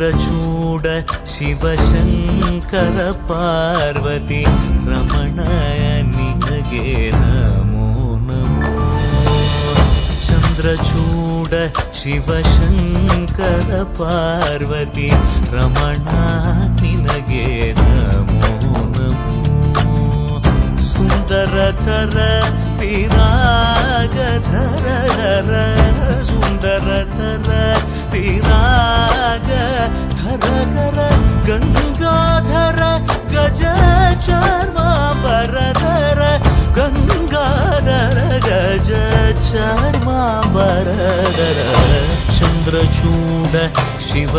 ಚಂದ್ರಚೂಡ ಶಿವಶಂಕರ ಪಾರ್ವತಿ ರಮಣಯ ನಿನಗೆ ನಮೋ ನಮೋ. ಚಂದ್ರಚೂಡ ಶಿವಶಂಕರ ಪಾರ್ವತಿ ರಮಣ ನಿನಗೆ ನಮೋ ನಮೋ. ಸುಂದರತರ ವಿರಾಗಧರ ಸುಂದರತರ ವಿರಾಗ ಧರಗರ ಗಂಗಾಧರ ಗಜ ಚರ್ಮಾಂಬರಧರ ಗಂಗಾಧರ ಗಜ ಚರ್ಮಾಂಬರಧರ. ಚಂದ್ರಚೂಡ ಶಿವ